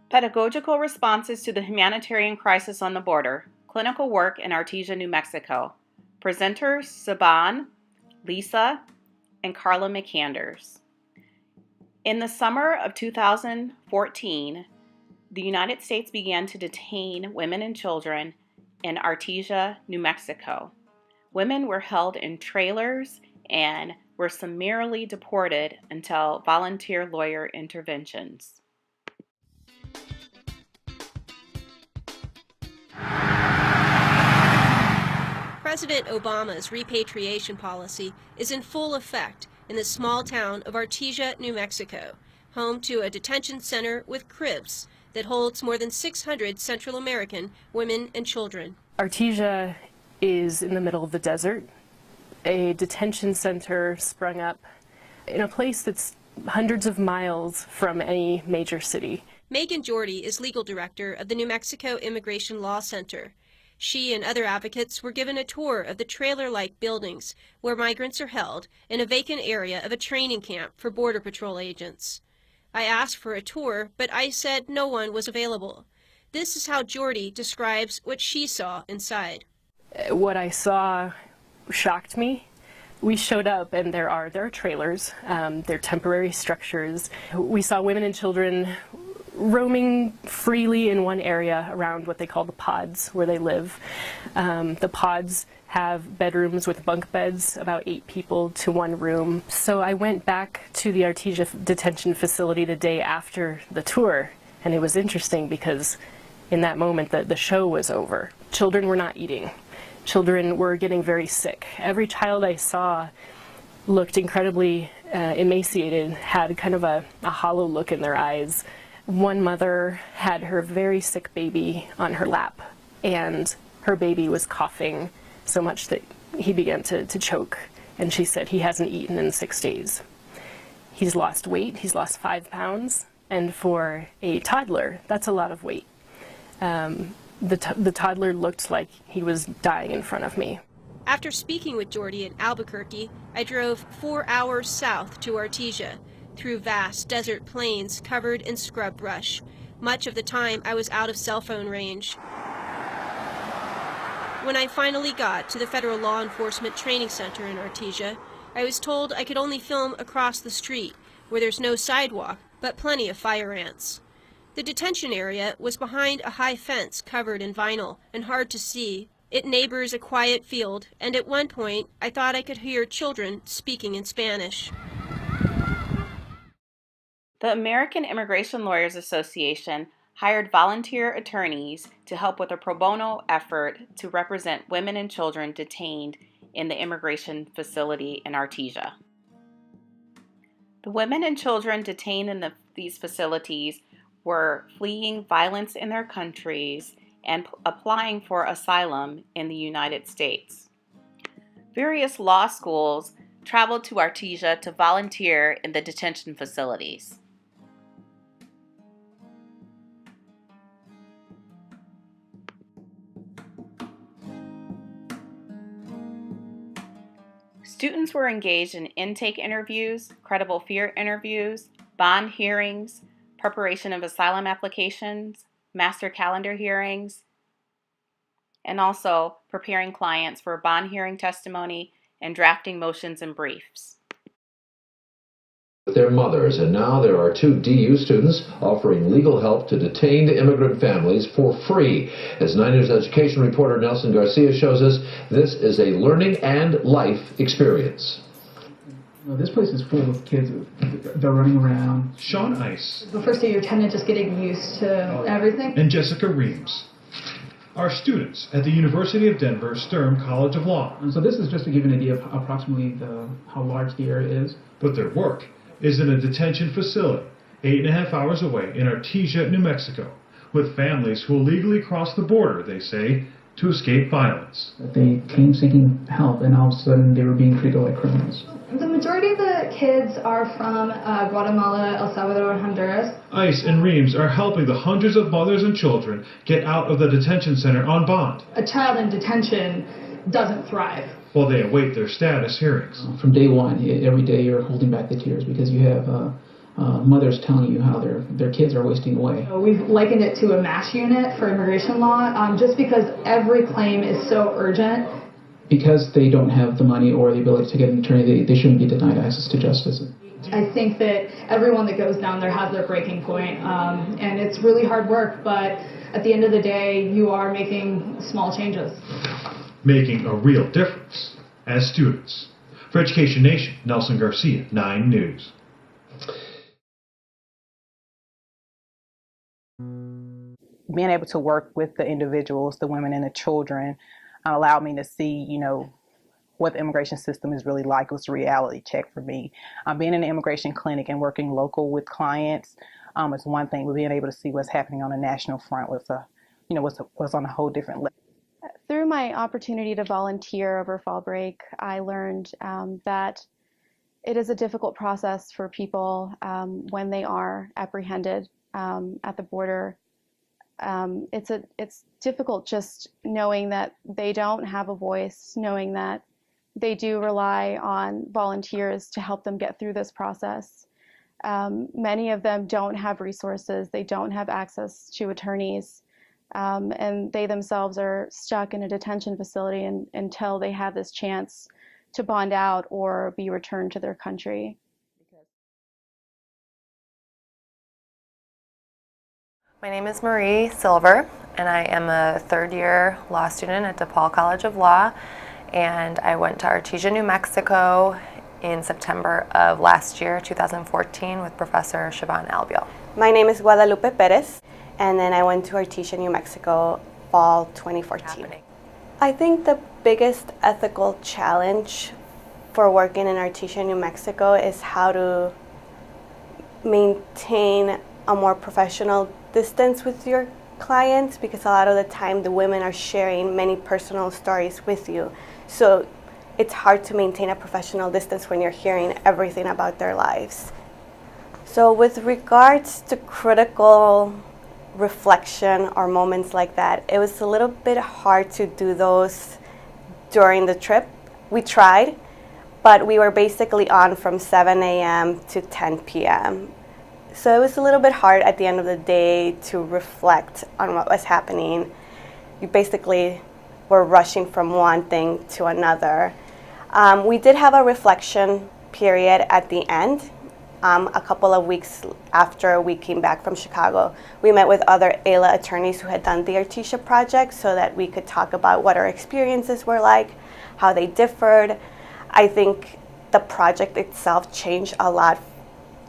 Pedagogical responses to the humanitarian crisis on the border. Clinical work in Artesia, New Mexico. Presenters Saban, Lisa, and Carla McCanders. In the summer of 2014, the United States began to detain women and children in Artesia, New Mexico. Women were held in trailers and were summarily deported until volunteer lawyer interventions. President Obama's repatriation policy is in full effect in the small town of Artesia, New Mexico, home to a detention center with cribs that holds more than 600 Central American women and children. Artesia is in the middle of the desert. A detention center sprung up in a place that's hundreds of miles from any major city. Megan Jordy is legal director of the New Mexico Immigration Law Center. She and other advocates were given a tour of the trailer-like buildings where migrants are held in a vacant area of a training camp for Border Patrol agents. I asked for a tour, but ICE said no one was available. This is how Jordy describes what she saw inside. What I saw shocked me. We showed up and there are trailers, they're temporary structures. We saw women and children roaming freely in one area around what they call the pods where they live. The pods have bedrooms with bunk beds, about 8 people to one room. So I went back to the Artesia detention facility the day after the tour, and it was interesting because in that moment the show was over. Children were not eating. Children were getting very sick. Every child I saw looked incredibly emaciated, had kind of a hollow look in their eyes. One mother had her very sick baby on her lap, and her baby was coughing so much that he began to choke, and she said he hasn't eaten in 6 days. He's lost weight, he's lost 5 pounds, and for a toddler, that's a lot of weight. The toddler looked like he was dying in front of me. After speaking with Jordy in Albuquerque, I drove 4 hours south to Artesia, through vast desert plains covered in scrub brush. Much of the time I was out of cell phone range. When I finally got to the Federal Law Enforcement Training Center in Artesia, I was told I could only film across the street, where there's no sidewalk, but plenty of fire ants. The detention area was behind a high fence covered in vinyl and hard to see. It neighbors a quiet field, and at one point I thought I could hear children speaking in Spanish. The American Immigration Lawyers Association hired volunteer attorneys to help with a pro bono effort to represent women and children detained in the immigration facility in Artesia. The women and children detained in these facilities were fleeing violence in their countries and applying for asylum in the United States. Various law schools traveled to Artesia to volunteer in the detention facilities. Students were engaged in intake interviews, credible fear interviews, bond hearings, preparation of asylum applications, master calendar hearings, and also preparing clients for bond hearing testimony and drafting motions and briefs. Their mothers, and now there are 2 DU students offering legal help to detained immigrant families for free. As 9 News education reporter Nelson Garcia shows us, this is a learning and life experience. This place is full of kids. They're running around. Sean Ice. The first day you're kind of just getting used to everything. And Jessica Reams are students at the University of Denver Sturm College of Law. And so this is just to give an idea of approximately how large the area is. But their work is in a detention facility 8.5 hours away in Artesia, New Mexico, with families who illegally cross the border, they say, to escape violence. They came seeking help, and all of a sudden they were being treated like criminals. The majority of the kids are from Guatemala, El Salvador, and Honduras. Ice and Reams are helping the hundreds of mothers and children get out of the detention center on bond. A child in detention doesn't thrive. While they await their status hearings. From day one, every day you're holding back the tears because you have mothers telling you how their kids are wasting away. We've likened it to a MASH unit for immigration law, just because every claim is so urgent. Because they don't have the money or the ability to get an attorney, they shouldn't be denied access to justice. I think that everyone that goes down there has their breaking point, and it's really hard work, but at the end of the day, you are making small changes. Making a real difference as students. For Education Nation, Nelson Garcia, 9 News. Being able to work with the individuals, the women and the children, allowed me to see, what the immigration system is really like. It was a reality check for me. Being in the immigration clinic and working local with clients is one thing, but being able to see what's happening on a national front was was on a whole different level. Through my opportunity to volunteer over fall break, I learned that it is a difficult process for people when they are apprehended at the border. It's difficult just knowing that they don't have a voice, knowing that they do rely on volunteers to help them get through this process. Many of them don't have resources, they don't have access to attorneys, and they themselves are stuck in a detention facility until they have this chance to bond out or be returned to their country. My name is Marie Silver, and I am a third-year law student at DePaul College of Law, and I went to Artesia, New Mexico in September of last year, 2014, with Professor Siobhan Albiol. My name is Guadalupe Perez, and then I went to Artesia, New Mexico, fall 2014. I think the biggest ethical challenge for working in Artesia, New Mexico is how to maintain a more professional distance with your clients, because a lot of the time the women are sharing many personal stories with you. So it's hard to maintain a professional distance when you're hearing everything about their lives. So with regards to critical reflection or moments like that, it was a little bit hard to do those during the trip. We tried, but we were basically on from 7 a.m. to 10 p.m. So it was a little bit hard at the end of the day to reflect on what was happening. You basically were rushing from one thing to another. We did have a reflection period at the end. A couple of weeks after we came back from Chicago, we met with other AALS attorneys who had done the Artesia project so that we could talk about what our experiences were like, how they differed. I think the project itself changed a lot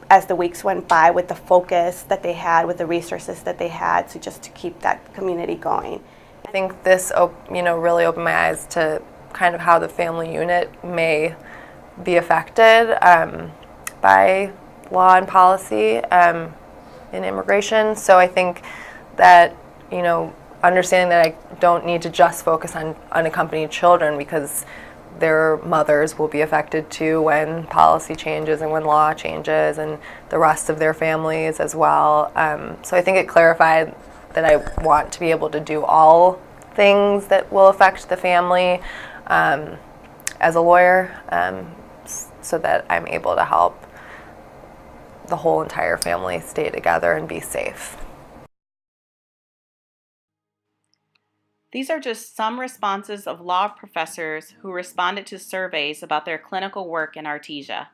as the weeks went by, with the focus that they had, with the resources that they had to keep that community going. I think this really opened my eyes to kind of how the family unit may be affected by law and policy in immigration. So I think that, understanding that I don't need to just focus on unaccompanied children, because their mothers will be affected too when policy changes and when law changes, and the rest of their families as well. So I think it clarified that I want to be able to do all things that will affect the family as a lawyer, so that I'm able to help the whole entire family stay together and be safe. These are just some responses of law professors who responded to surveys about their clinical work in Artesia.